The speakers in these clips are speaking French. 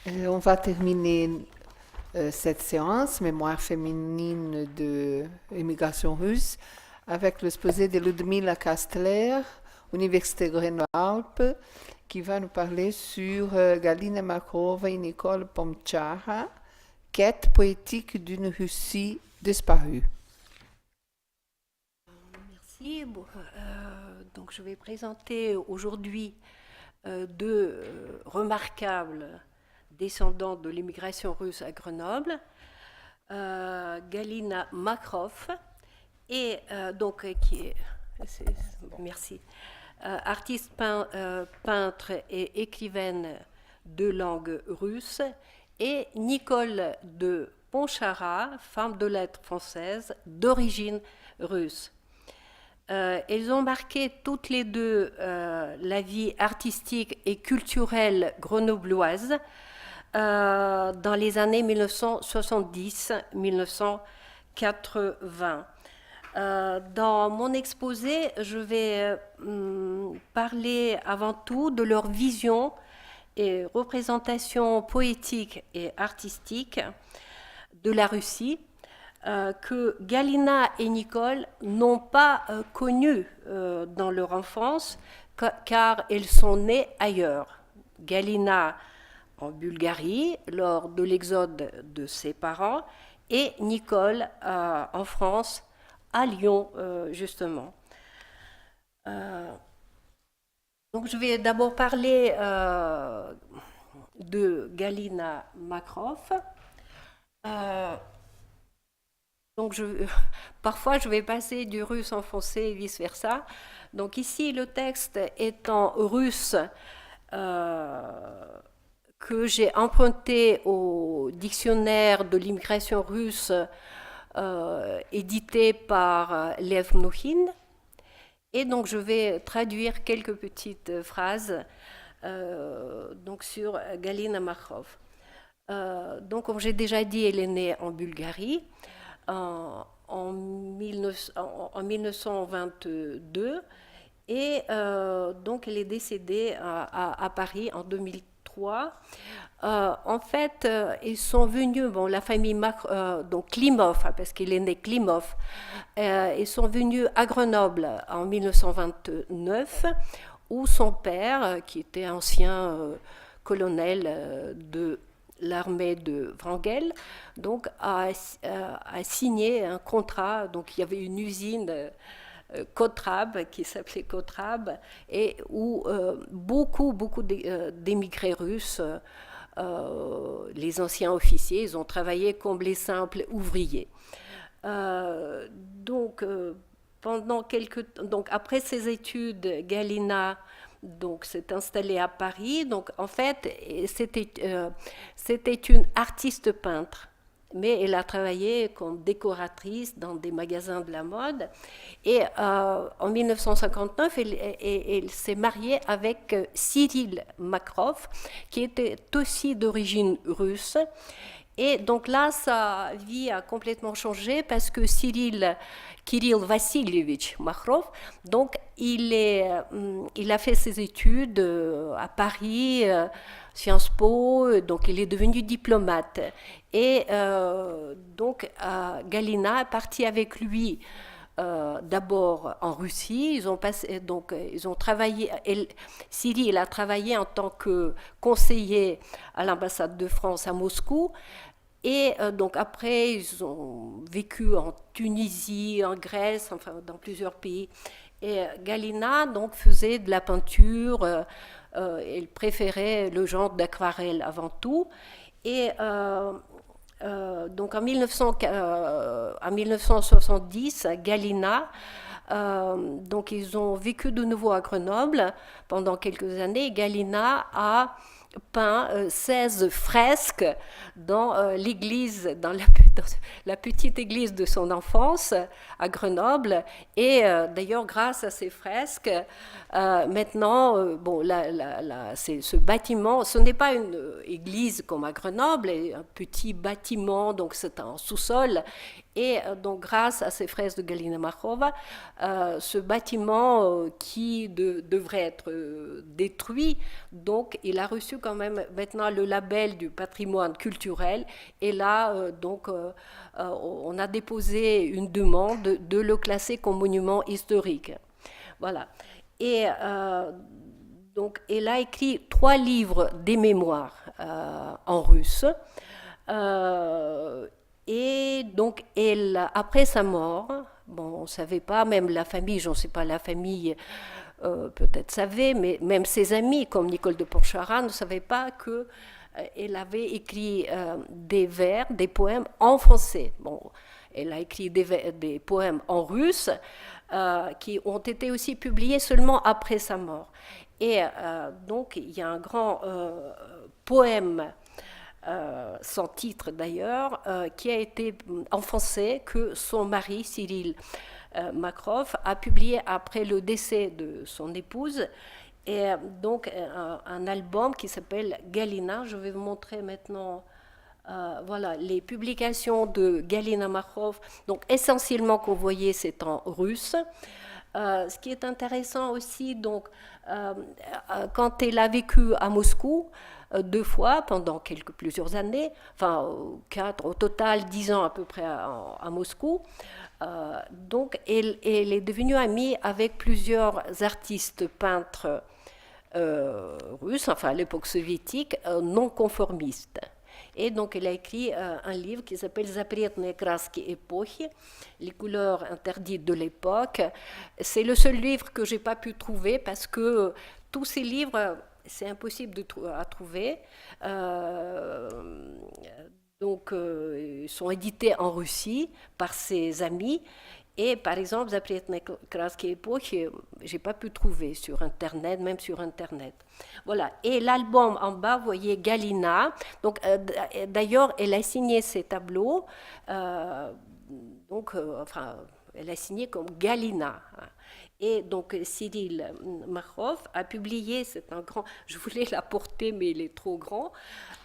On va terminer cette séance, Mémoire féminine de l'immigration russe, avec l'exposé de Ludmila Kastler, Université Grenoble, qui va nous parler sur Galina Makarova et Nicole Pomtchara, Quête poétique d'une Russie disparue. Merci. Bon, donc je vais présenter aujourd'hui deux remarquables descendants de l'immigration russe à Grenoble, Galina Makarov, et qui est, merci, artiste peintre et écrivaine de langue russe, et Nicole de Pomtchara, femme de lettres française d'origine russe. Elles ont marqué toutes les deux la vie artistique et culturelle grenobloise dans les années 1970-1980. Dans mon exposé, je vais parler avant tout de leur vision et représentation poétique et artistique de la Russie, que Galina et Nicole n'ont pas connu dans leur enfance, car elles sont nées ailleurs. Galina en Bulgarie, lors de l'exode de ses parents, et Nicole en France, à Lyon, justement. Donc je vais d'abord parler de Galina Makarov. Donc parfois je vais passer du russe en français et vice-versa. Donc ici le texte est en russe que j'ai emprunté au dictionnaire de l'immigration russe édité par Lev Mnouchin. Et donc je vais traduire quelques petites phrases donc sur Galina Makarov. Donc comme j'ai déjà dit, elle est née en Bulgarie en 1922 et donc elle est décédée à Paris en 2003. En fait, ils sont venus, bon, la famille donc Klimov, parce qu'il est né Klimov, ils sont venus à Grenoble en 1929, où son père, qui était ancien colonel de l'armée de Wrangel, donc a signé un contrat. Donc il y avait une usine Kotrab qui s'appelait Kotrab et où beaucoup d'émigrés russes, les anciens officiers, ils ont travaillé comme les simples ouvriers. Donc après ses études, Galina donc s'est installée à Paris. Donc en fait, c'était une artiste peintre, mais elle a travaillé comme décoratrice dans des magasins de la mode. Et en 1959, elle s'est mariée avec Cyril Makarov, qui était aussi d'origine russe. Et donc là, sa vie a complètement changé parce que Kirill Vassilievich Makarov, donc il a fait ses études à Paris, Sciences Po, donc il est devenu diplomate. Et donc Galina est partie avec lui d'abord en Russie. Ils ont travaillé. Cyril a travaillé en tant que conseiller à l'ambassade de France à Moscou. Et donc après, ils ont vécu en Tunisie, en Grèce, enfin dans plusieurs pays. Et Galina donc faisait de la peinture. Elle préférait le genre d'aquarelle avant tout. Et donc en 1970, Galina, donc ils ont vécu de nouveau à Grenoble pendant quelques années. Galina a peint 16 fresques dans l'église, dans la petite église de son enfance à Grenoble. Et d'ailleurs, grâce à ces fresques, maintenant, ce bâtiment, ce n'est pas une église comme à Grenoble, c'est un petit bâtiment, donc c'est un sous-sol. Et donc, grâce à ces fresques de Galina Makarova, ce bâtiment qui devrait être détruit, donc il a reçu quand même maintenant le label du patrimoine culturel. Et là, on a déposé une demande de le classer comme monument historique. Voilà. Et donc, elle a écrit 3 livres des mémoires en russe. Et donc, après sa mort, bon, on ne savait pas, même la famille, je ne sais pas, la famille peut-être savait, mais même ses amis, comme Nicole de Porchara, ne savaient pas qu'elle avait écrit des vers, des poèmes en français. Bon, elle a écrit des poèmes en russe qui ont été aussi publiés seulement après sa mort. Et donc, il y a un grand poème sans titre d'ailleurs, qui a été en français, que son mari, Cyril Makrov, a publié après le décès de son épouse. Et donc un album qui s'appelle Galina. Je vais vous montrer maintenant voilà, les publications de Galina Makrov. Donc essentiellement, qu'on voyait, c'est en russe. Ce qui est intéressant aussi, donc, quand elle a vécu à Moscou, 2 fois pendant plusieurs années, enfin 4, au total 10 ans à peu près à Moscou. Donc elle est devenue amie avec plusieurs artistes peintres russes, enfin à l'époque soviétique, non conformistes. Et donc elle a écrit un livre qui s'appelle Запретные краски эпохи, les couleurs interdites de l'époque. C'est le seul livre que j'ai pas pu trouver parce que tous ces livres, c'est impossible à trouver. Donc, ils sont édités en Russie par ses amis. Et par exemple, Запретные краски эпохи, j'ai pas pu trouver sur Internet, même sur Internet. Voilà. Et l'album en bas, vous voyez Galina. Donc, d'ailleurs, elle a signé ses tableaux. Enfin, elle a signé comme Galina. Et donc Cyril Makrov a publié, c'est un grand, je voulais l'apporter mais il est trop grand,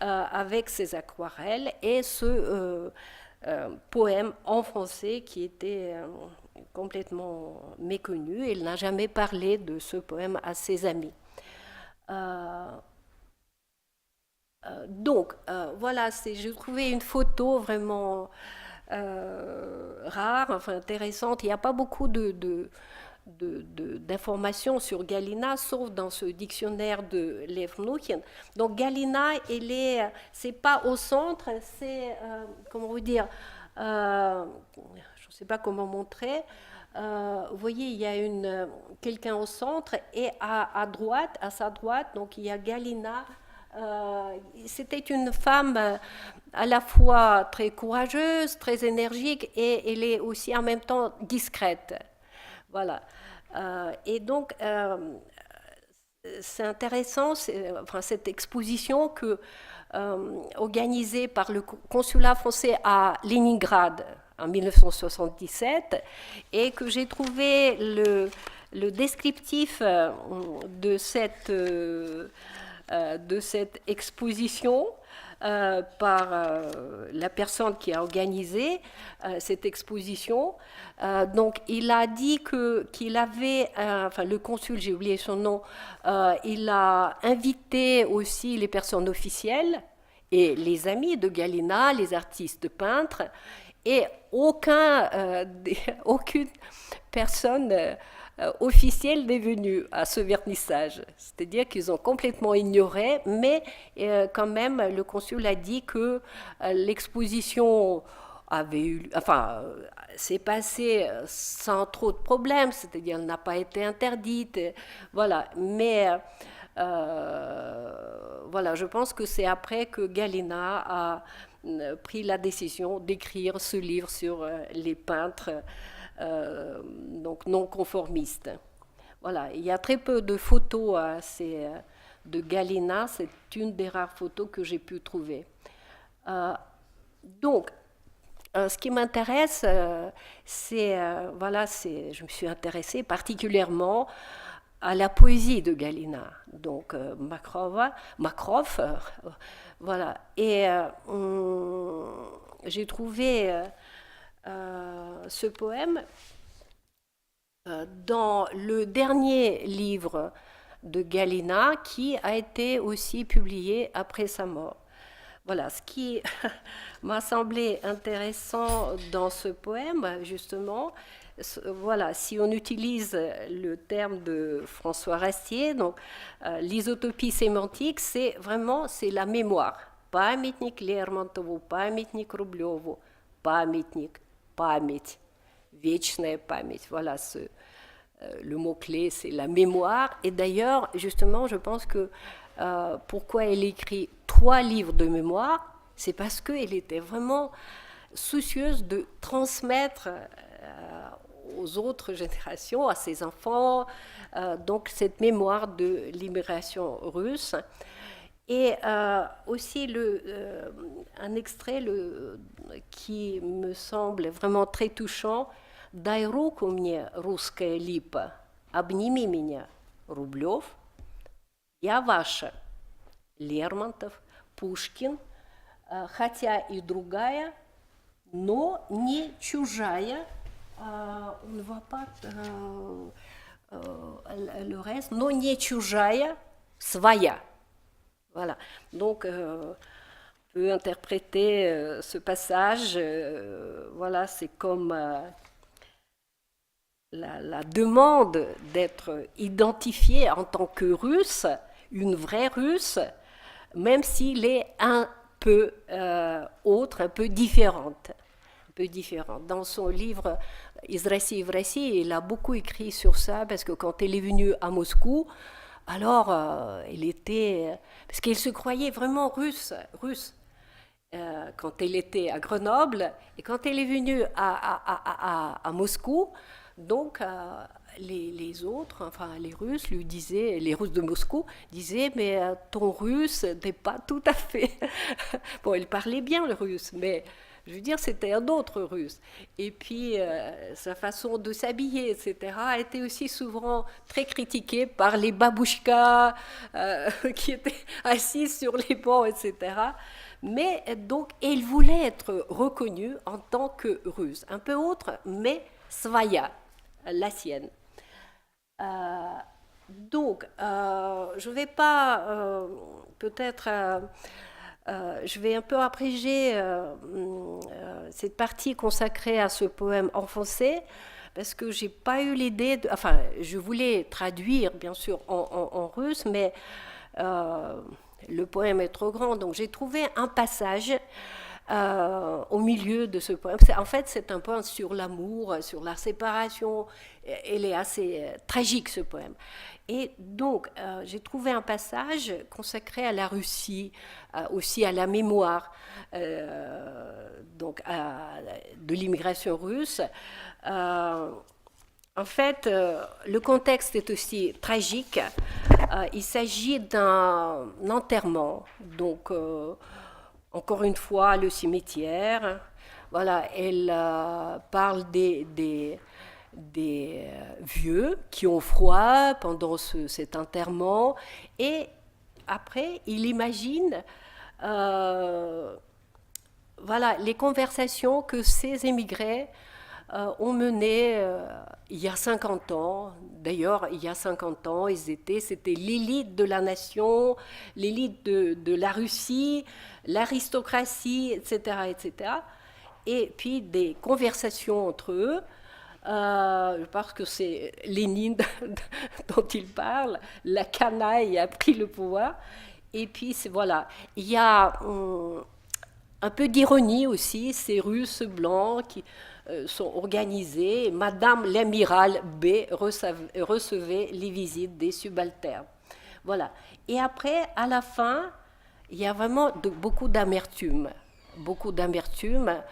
avec ses aquarelles et ce poème en français qui était complètement méconnu. Il n'a jamais parlé de ce poème à ses amis. Donc voilà, j'ai trouvé une photo vraiment rare, enfin intéressante. Il n'y a pas beaucoup d'informations sur Galina, sauf dans ce dictionnaire de Lev Mnuchin. Donc Galina, c'est pas au centre, c'est, comment vous dire, je ne sais pas comment montrer. Vous voyez, il y a quelqu'un au centre et à droite, à sa droite, donc il y a Galina. C'était une femme à la fois très courageuse, très énergique et elle est aussi en même temps discrète. Voilà. Et donc, c'est intéressant, enfin, cette exposition organisée par le consulat français à Leningrad en 1977 et que j'ai trouvé le descriptif de cette exposition par la personne qui a organisé cette exposition. Donc, il a dit qu'il avait, enfin le consul, j'ai oublié son nom, il a invité aussi les personnes officielles et les amis de Galina, les artistes peintres, et aucune personne officielle n'est venue à ce vernissage. C'est-à-dire qu'ils ont complètement ignoré, mais quand même, le consul a dit que l'exposition s'est passée sans trop de problèmes, c'est-à-dire elle n'a pas été interdite, voilà. Mais voilà, je pense que c'est après que Galina a pris la décision d'écrire ce livre sur les peintres donc non conformistes. Voilà, il y a très peu de photos de Galina, c'est une des rares photos que j'ai pu trouver. Donc, ce qui m'intéresse, je me suis intéressée particulièrement à la poésie de Galina, donc Makrov, voilà. Et j'ai trouvé ce poème dans le dernier livre de Galina qui a été aussi publié après sa mort. Voilà, ce qui m'a semblé intéressant dans ce poème, justement, voilà, si on utilise le terme de François Rastier, donc l'isotopie sémantique, c'est vraiment c'est la mémoire. Памятник Лермонтову, памятник Рублеву, памятник, память, вечная память. Voilà, le mot-clé, c'est la mémoire. Et d'ailleurs, justement, je pense que pourquoi elle écrit 3 livres de mémoire, c'est parce qu'elle était vraiment soucieuse de transmettre aux autres générations, à ses enfants, donc cette mémoire de l'immigration russe. Et aussi un extrait qui me semble vraiment très touchant. «Дай руку мне, русская липа, обними меня, Рублев, я ваша, Лермонтов, Пушкин, хотя и другая, но не чужая». On ne voit pas le reste. «Но не чужая, своя». Voilà, donc on peut interpréter ce passage, voilà, c'est comme la demande d'être identifié en tant que russe, une vraie russe, même s'il est un peu autre, un peu différente. Dans son livre Из России в России, il a beaucoup écrit sur ça, parce que quand elle est venue à Moscou, alors, elle était... Parce qu'elle se croyait vraiment russe quand elle était à Grenoble. Et quand elle est venue à Moscou, donc les autres, enfin les Russes lui disaient, les Russes de Moscou disaient, mais ton russe n'est pas tout à fait... Bon, elle parlait bien le russe, mais... Je veux dire, c'était un autre russe. Et puis, sa façon de s'habiller, etc., a été aussi souvent très critiquée par les babouchkas qui étaient assis sur les bancs, etc. Mais donc, elle voulait être reconnue en tant que russe. Un peu autre, mais svaya, la sienne. Donc, je ne vais pas peut-être... je vais un peu abréger cette partie consacrée à ce poème en français, parce que je n'ai pas eu l'idée, enfin, je voulais traduire, bien sûr, en russe, mais le poème est trop grand, donc j'ai trouvé un passage au milieu de ce poème. En fait, c'est un poème sur l'amour, sur la séparation. Il est assez tragique, ce poème. Et donc, j'ai trouvé un passage consacré à la Russie, aussi à la mémoire donc de l'immigration russe. En fait, le contexte est aussi tragique. Il s'agit d'un enterrement, donc encore une fois le cimetière. Voilà, elle parle des vieux qui ont froid pendant cet enterrement, et après il imagine voilà, les conversations que ces émigrés ont menées il y a 50 ans. D'ailleurs, il y a 50 ans, c'était l'élite de la nation, l'élite de la Russie, l'aristocratie, etc., etc. Et puis des conversations entre eux. Je pense que c'est Lénine dont il parle, la canaille a pris le pouvoir. Et puis, voilà, il y a un peu d'ironie aussi, ces Russes blancs qui sont organisés. Madame l'amiral B recevait les visites des subalternes. Voilà. Et après, à la fin, il y a vraiment beaucoup d'amertume. Beaucoup d'amertume.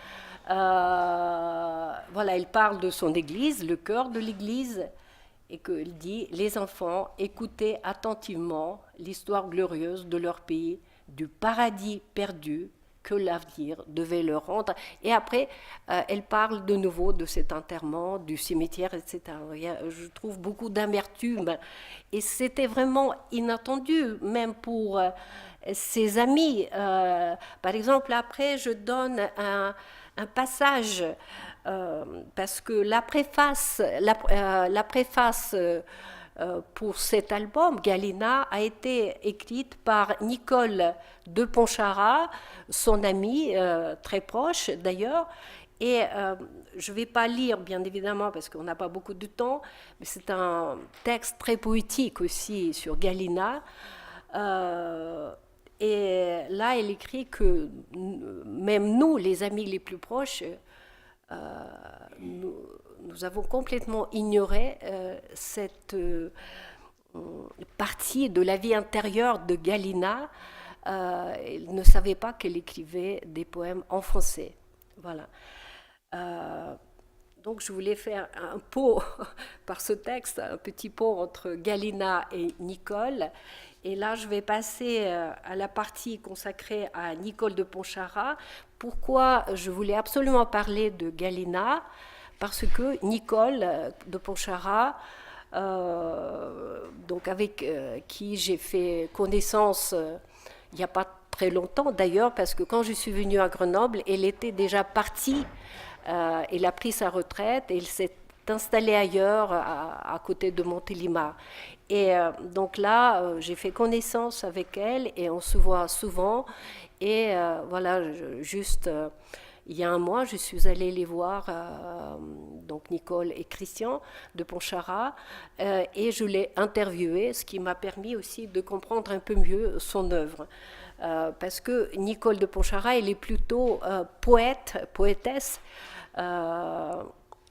Voilà, il parle de son église, le cœur de l'église, et qu'il dit: les enfants, écoutez attentivement l'histoire glorieuse de leur pays, du paradis perdu que l'avenir devait leur rendre. Et après, elle parle de nouveau de cet enterrement, du cimetière, etc. Je trouve beaucoup d'amertume. Et c'était vraiment inattendu, même pour ses amis. Par exemple, après, je donne un passage, parce que la préface pour cet album, Galina, a été écrite par Nicole de Pontcharrat, son amie, très proche d'ailleurs. Et je ne vais pas lire, bien évidemment, parce qu'on n'a pas beaucoup de temps, mais c'est un texte très poétique aussi sur Galina. Et là, elle écrit que même nous, les amis les plus proches, nous avons complètement ignoré cette partie de la vie intérieure de Galina. Elle ne savait pas qu'elle écrivait des poèmes en français. Voilà. Donc je voulais faire un pont par ce texte, un petit pont entre Galina et Nicole. Et là, je vais passer à la partie consacrée à Nicole de Pontcharrat. Pourquoi je voulais absolument parler de Galina? Parce que Nicole de Pontcharrat, donc avec qui j'ai fait connaissance il n'y a pas très longtemps d'ailleurs, parce que quand je suis venue à Grenoble, elle était déjà partie. Elle a pris sa retraite et elle s'est installée ailleurs, à côté de Montélimar. Et donc là, j'ai fait connaissance avec elle et on se voit souvent. Et voilà, juste il y a un mois, je suis allée les voir, donc Nicole et Christian de Pontcharrat, et je l'ai interviewée, ce qui m'a permis aussi de comprendre un peu mieux son œuvre. Parce que Nicole de Pontcharrat, elle est plutôt poétesse,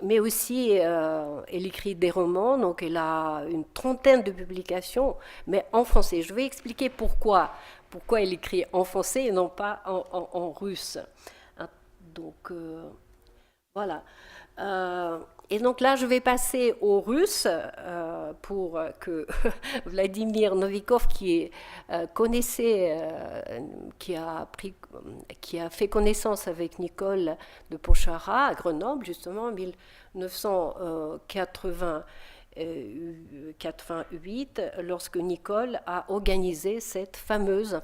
mais aussi elle écrit des romans, donc elle a une trentaine de publications, mais en français. Je vais expliquer pourquoi elle écrit en français et non pas en russe. Donc voilà. Et donc là, je vais passer au russe pour que Vladimir Novikov, qui connaissait, qui a fait connaissance avec Nicole de Pontcharrat à Grenoble, justement, en 1988, lorsque Nicole a organisé cette fameuse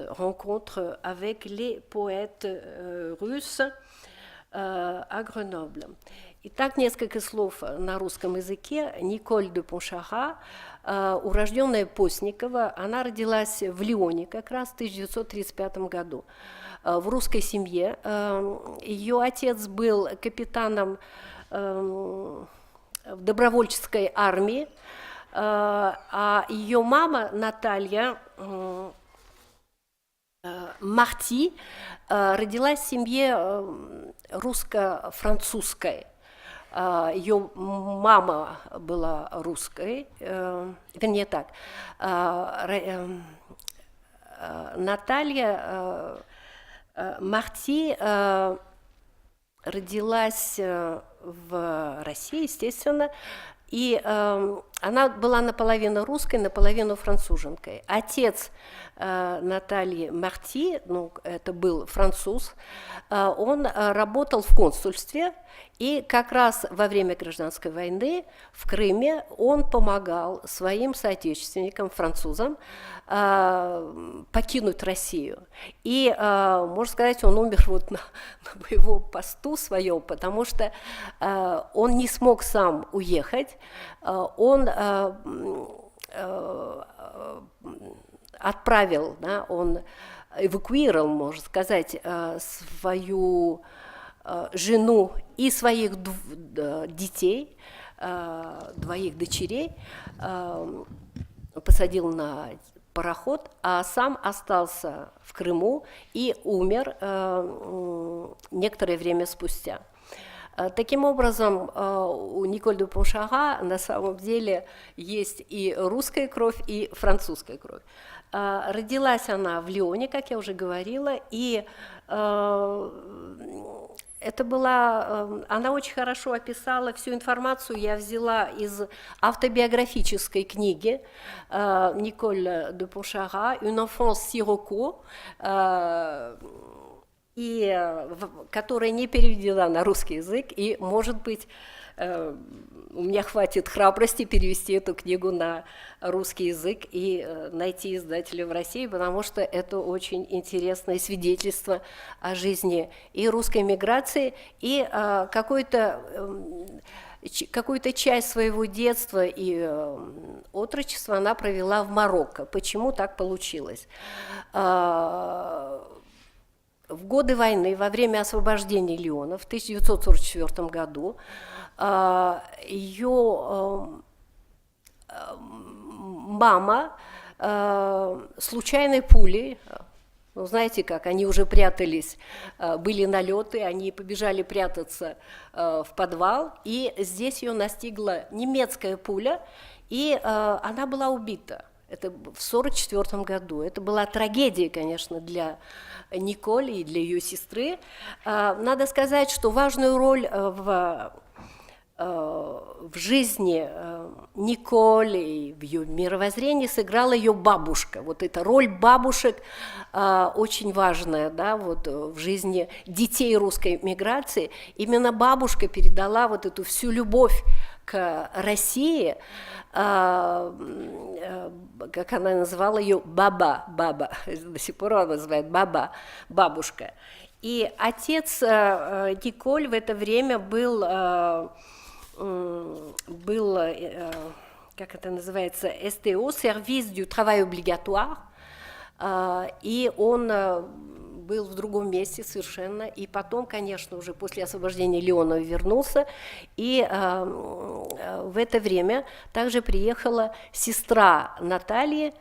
rencontre avec les poètes russes à Грenoble. Итак, несколько слов на русском языке. Николь де Поншарра, урожденная Постникова, она родилась в Лионе как раз в 1935 году. В русской семье. Ее отец был капитаном в добровольческой армии, а ее мама Наталья Марти родилась в семье русско-французской. Ее мама была русской, вернее так, Наталья Марти родилась в России, естественно, и она была наполовину русской, наполовину француженкой. Отец Натальи Марти, ну, это был француз, он работал в консульстве, и как раз во время гражданской войны в Крыме он помогал своим соотечественникам, французам, покинуть Россию. И, можно сказать, он умер вот на боевом посту своем, потому что он не смог сам уехать, он отправил, да, он эвакуировал, можно сказать, свою жену и своих детей, двоих дочерей, посадил на пароход, а сам остался в Крыму и умер некоторое время спустя. Таким образом, у Николь де Поншарра на самом деле есть и русская кровь, и французская кровь. Родилась она в Лионе, как я уже говорила, и это была, она очень хорошо описала всю информацию, я взяла из автобиографической книги Николь де Поншарра «Une enfance sirocco», которая не переведена на русский язык, и, может быть, у меня хватит храбрости перевести эту книгу на русский язык и найти издателя в России, потому что это очень интересное свидетельство о жизни и русской миграции, и какой-то какую-то часть своего детства и отрочества она провела в Марокко. Почему так получилось? В годы войны, во время освобождения Лиона в 1944 году, ее мама случайной пулей, ну, знаете как, они уже прятались, были налеты, они побежали прятаться в подвал, и здесь ее настигла немецкая пуля, и она была убита. Это в 1944 году. Это была трагедия, конечно, для Николь и для ее сестры. Надо сказать, что важную роль в жизни Николь и в ее мировоззрении сыграла ее бабушка. Вот эта роль бабушек очень важная, да, вот, в жизни детей русской миграции. Именно бабушка передала вот эту всю любовь к России, как она называла ее, баба, до сих пор она называет баба, бабушка. И отец Николь в это время был, как это называется, СТО, сервис du travail obligatoire, и он был в другом месте совершенно, и потом, конечно, уже после освобождения Лиона вернулся, и в это время также приехала сестра Натальи,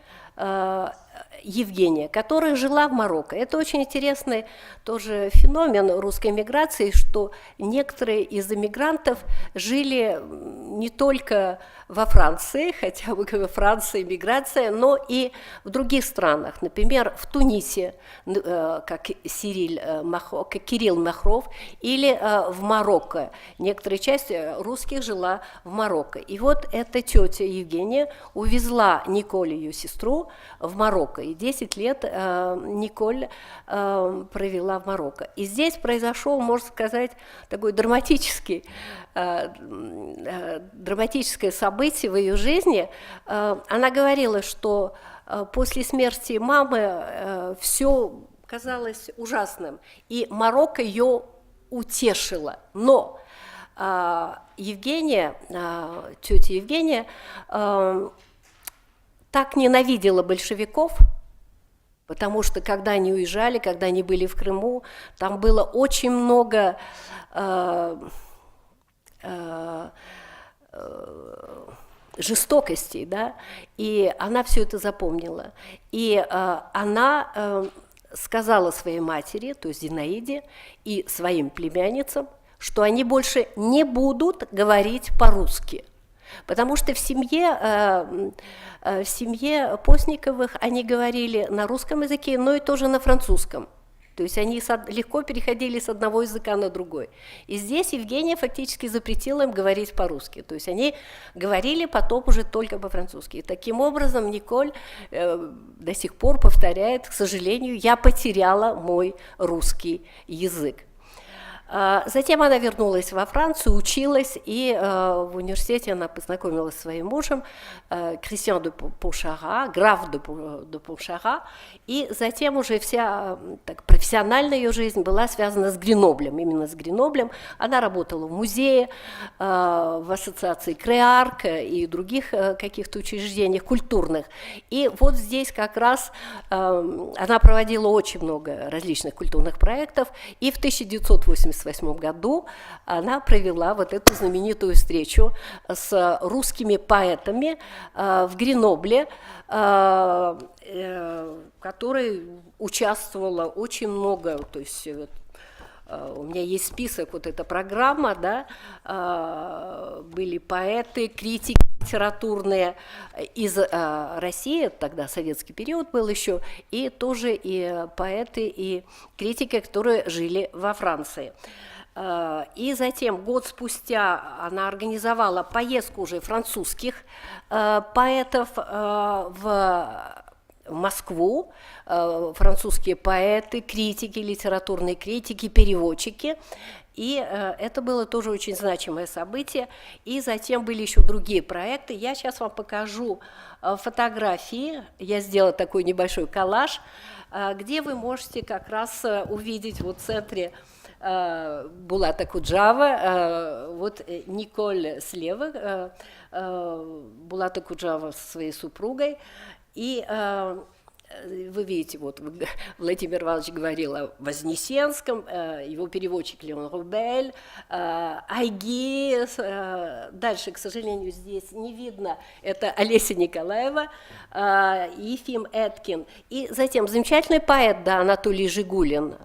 Евгения, которая жила в Марокко. Это очень интересный тоже феномен русской миграции, что некоторые из эмигрантов жили не только во Франции, хотя бы во Франции миграция, но и в других странах. Например, в Тунисе, как Кирилл Махров, или в Марокко. Некоторая часть русских жила в Марокко. И вот эта тетя Евгения увезла Николь, ее сестру, в Марокко. И 10 лет Николь провела в Марокко. И здесь произошел, можно сказать, такой драматическое событие в ее жизни. Она говорила, что после смерти мамы все казалось ужасным, и Марокко ее утешило. Но Евгения, тетя Евгения, так ненавидела большевиков, потому что когда они уезжали, когда они были в Крыму, там было очень много жестокостей, да, и она все это запомнила. И она сказала своей матери, то есть Зинаиде, и своим племянницам, что они больше не будут говорить по-русски. Потому что в семье Постниковых они говорили на русском языке, но и тоже на французском. То есть они легко переходили с одного языка на другой. И здесь Евгения фактически запретила им говорить по-русски. То есть они говорили потом уже только по-французски. И таким образом Николь до сих пор повторяет, к сожалению, я потеряла мой русский язык. Затем она вернулась во Францию, училась, и в университете она познакомилась со своим мужем, Кристиан де Поншара, граф де Поншара, и затем уже вся так, профессиональная ее жизнь была связана с Греноблем, именно с Греноблем. Она работала в музее, в ассоциации Креарк и других каких-то учреждениях культурных. И вот здесь как раз она проводила очень много различных культурных проектов, и в 1988 году она провела вот эту знаменитую встречу с русскими поэтами в Гренобле, в которой участвовало очень много, то есть у меня есть список, вот эта программа, да, были поэты, критики литературные из России, тогда советский период был еще, и тоже и поэты, и критики, которые жили во Франции. И затем, год спустя, она организовала поездку уже французских поэтов в Москву, французские поэты, критики, литературные критики, переводчики. И это было тоже очень значимое событие. И затем были еще другие проекты. Я сейчас вам покажу фотографии. Я сделала такой небольшой коллаж, где вы можете как раз увидеть вот в центре Булата Куджава, вот Николь слева, Булата Куджава со своей супругой, и вы видите, вот Владимир Иванович говорил о Вознесенском, его переводчик Леон Рубель, Айги, дальше, к сожалению, здесь не видно, это Олеся Николаева, Ефим Эткин, и затем замечательный поэт, да, Анатолий Жигулин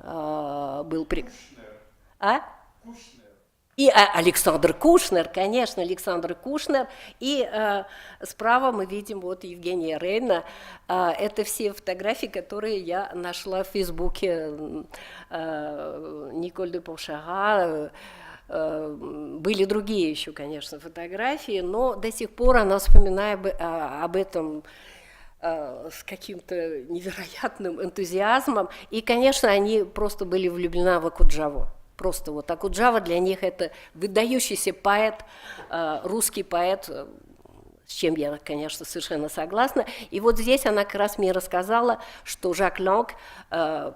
был... И Александр Кушнер, конечно, Александр Кушнер. И справа мы видим вот Евгения Рейна. Это все фотографии, которые я нашла в Фейсбуке. Николь де Поншарра. Были другие еще, конечно, фотографии, но до сих пор она вспоминает об этом с каким-то невероятным энтузиазмом. И, конечно, они просто были влюблены в Окуджаву. Просто вот Окуджава для них это выдающийся поэт, русский поэт, с чем я, конечно, совершенно согласна. И вот здесь она как раз мне рассказала, что Жак Ланг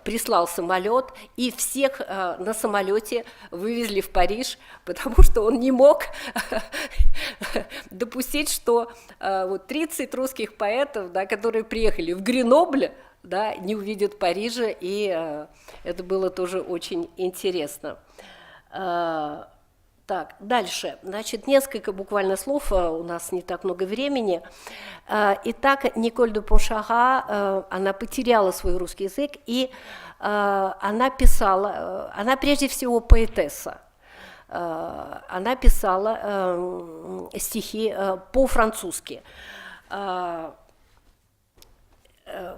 прислал самолет, и всех на самолете вывезли в Париж, потому что он не мог допустить, что вот 30 русских поэтов, да, которые приехали в Гренобль, да, не увидят Парижа, и это было тоже очень интересно. Так, дальше. Значит, несколько буквально слов, у нас не так много времени. Итак, Николь де Поншарра, она потеряла свой русский язык, и она писала, она прежде всего поэтесса. Она писала стихи по-французски.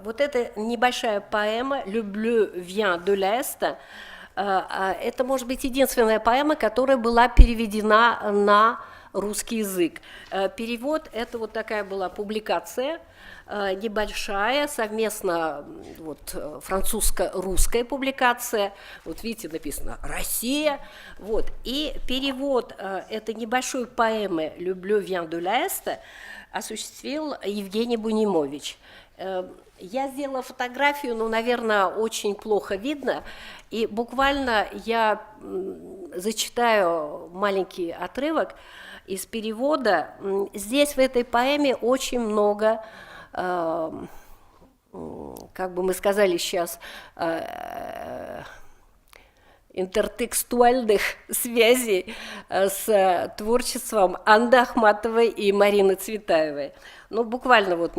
Вот эта небольшая поэма «Le bleu vient de l'Est», это, может быть, единственная поэма, которая была переведена на русский язык. Перевод – это вот такая была публикация, небольшая, совместно вот, французско-русская публикация. Вот видите, написано «Россия». Вот. И перевод этой небольшой поэмы «Le bleu vient de l'Est» осуществил Евгений Бунимович. Я сделала фотографию, но, наверное, очень плохо видно, и буквально я зачитаю маленький отрывок из перевода. Здесь в этой поэме очень много, как бы мы сказали сейчас, интертекстуальных связей с творчеством Анны Ахматовой и Марины Цветаевой. Ну, буквально вот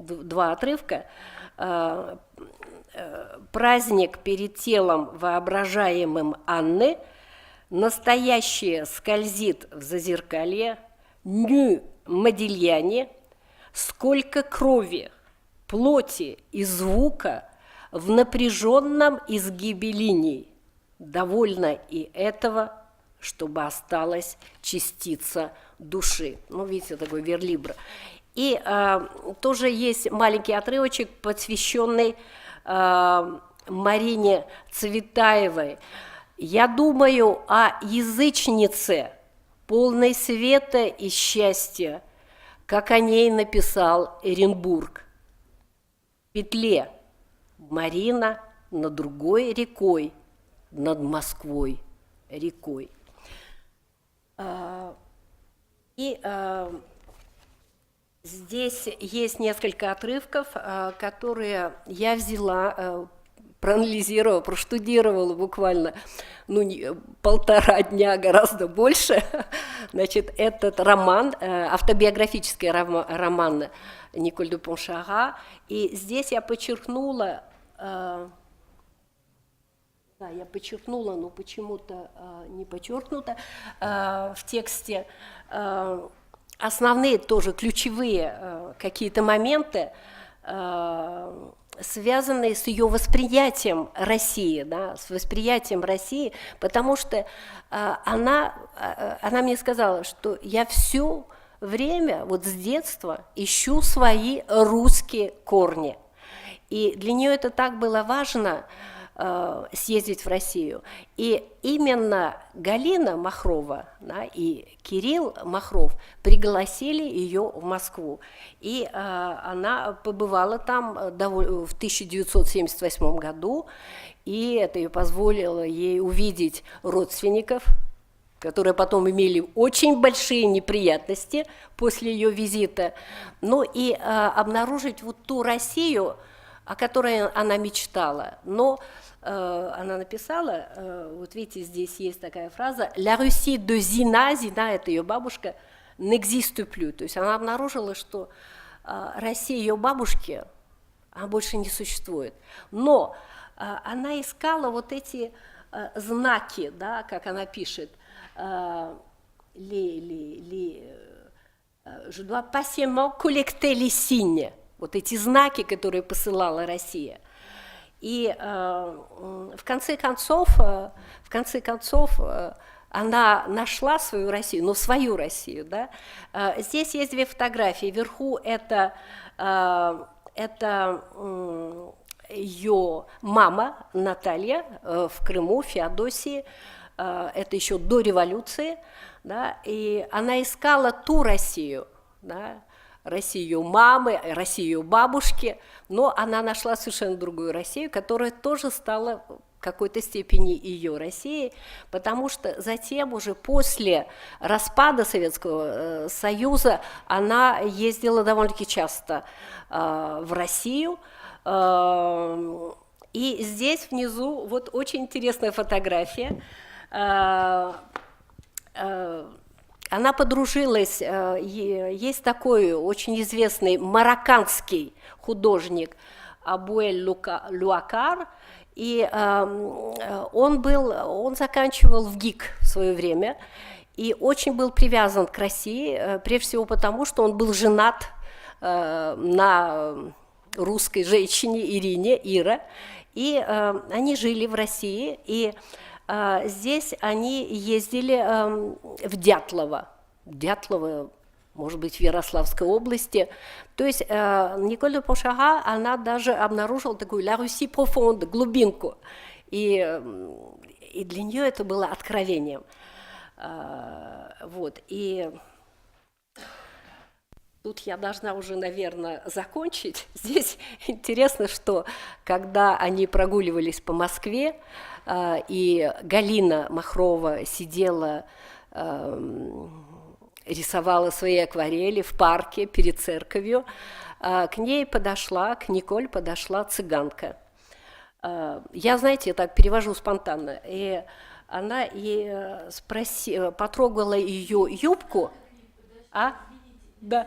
два отрывка. «Праздник перед телом воображаемым Анны, настоящее скользит в зазеркалье, ню Модильяне, сколько крови, плоти и звука в напряженном изгибе линий. Довольно и этого, чтобы осталась частица души». Ну, видите, такой верлибр. И тоже есть маленький отрывочек, посвященный Марине Цветаевой. «Я думаю о язычнице, полной света и счастья, как о ней написал Эренбург. В петле Марина над другой рекой, над Москвой рекой». И здесь есть несколько отрывков, которые я взяла, проанализировала, проштудировала буквально полтора дня, гораздо больше. Значит, этот роман, автобиографический роман Николь де Поншарра, и здесь я подчеркнула, я подчеркнула, но почему-то не подчеркнуто в тексте, основные тоже ключевые какие-то моменты, связанные с ее восприятием России, да, с восприятием России, потому что она мне сказала, что я все время, вот с детства, ищу свои русские корни. И для нее это так было важно, съездить в Россию. И именно Галина Махрова, да, и Кирилл Махров пригласили ее в Москву. И она побывала там в 1978 году, и это ей позволило ей увидеть родственников, которые потом имели очень большие неприятности после ее визита, ну и обнаружить вот ту Россию, о которой она мечтала. Но она написала, вот видите, здесь есть такая фраза «La Russie de Zina», Зина – это ее бабушка, «n'existe plus». То есть она обнаружила, что Россия ее бабушки, она больше не существует. Но она искала вот эти знаки, да, как она пишет, «Je dois patiemment collecter les signes», вот эти знаки, которые посылала Россия. И в конце концов она нашла свою Россию, но свою Россию. Да? Здесь есть две фотографии. Вверху это ее мама Наталья в Крыму, в Феодосии. Это еще до революции. Да? И она искала ту Россию, да? Россию ее мамы, Россию ее бабушки, но она нашла совершенно другую Россию, которая тоже стала в какой-то степени ее Россией, потому что затем уже после распада Советского Союза она ездила довольно-таки часто в Россию. И здесь внизу вот очень интересная фотография. Она подружилась, есть такой очень известный марокканский художник Абуэль Луакар, и он заканчивал в ГИК в свое время и очень был привязан к России, прежде всего потому, что он был женат на русской женщине Ира, и они жили в России, и здесь они ездили в Дятлово, может быть, в Ярославской области. То есть Николь де Пошага, она даже обнаружила такую «la Russie profonde», глубинку. И для нее это было откровением. Вот. И тут я должна уже, наверное, закончить. Здесь интересно, что когда они прогуливались по Москве, и Галина Махрова сидела, рисовала свои акварели в парке перед церковью, к Николь подошла цыганка. Я, знаете, так перевожу спонтанно, и она потрогала ее юбку. Да.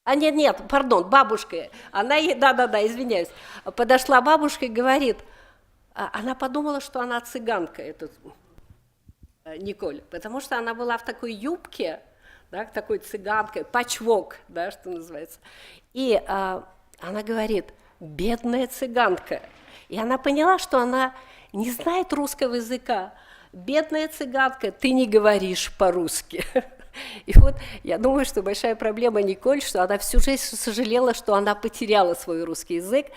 Нет, пардон, бабушка. Она, извиняюсь. Подошла бабушка и говорит, она подумала, что она цыганка, эта Николь, потому что она была в такой юбке, да, такой цыганкой, патчворк, да, что называется. И она говорит, бедная цыганка. И она поняла, что она не знает русского языка. Бедная цыганка, ты не говоришь по-русски. И вот я думаю, что большая проблема Николь, что она всю жизнь сожалела, что она потеряла свой русский язык,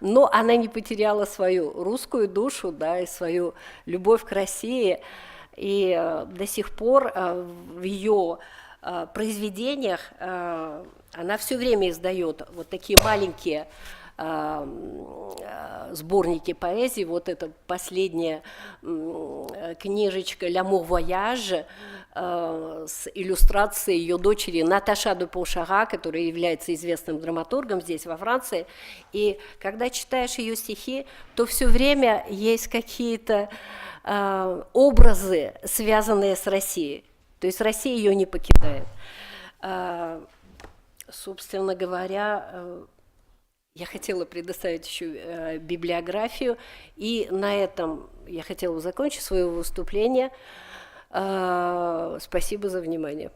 но она не потеряла свою русскую душу, да, и свою любовь к России. И до сих пор в ее произведениях она все время издает вот такие маленькие сборники поэзии. Вот это последняя книжечка «L'amour voyage» с иллюстрацией ее дочери Наташа де Пошага, которая является известным драматургом здесь, во Франции. И когда читаешь ее стихи, то все время есть какие-то образы, связанные с Россией. То есть Россия ее не покидает. Собственно говоря, я хотела предоставить еще библиографию, и на этом я хотела закончить свое выступление. Спасибо за внимание.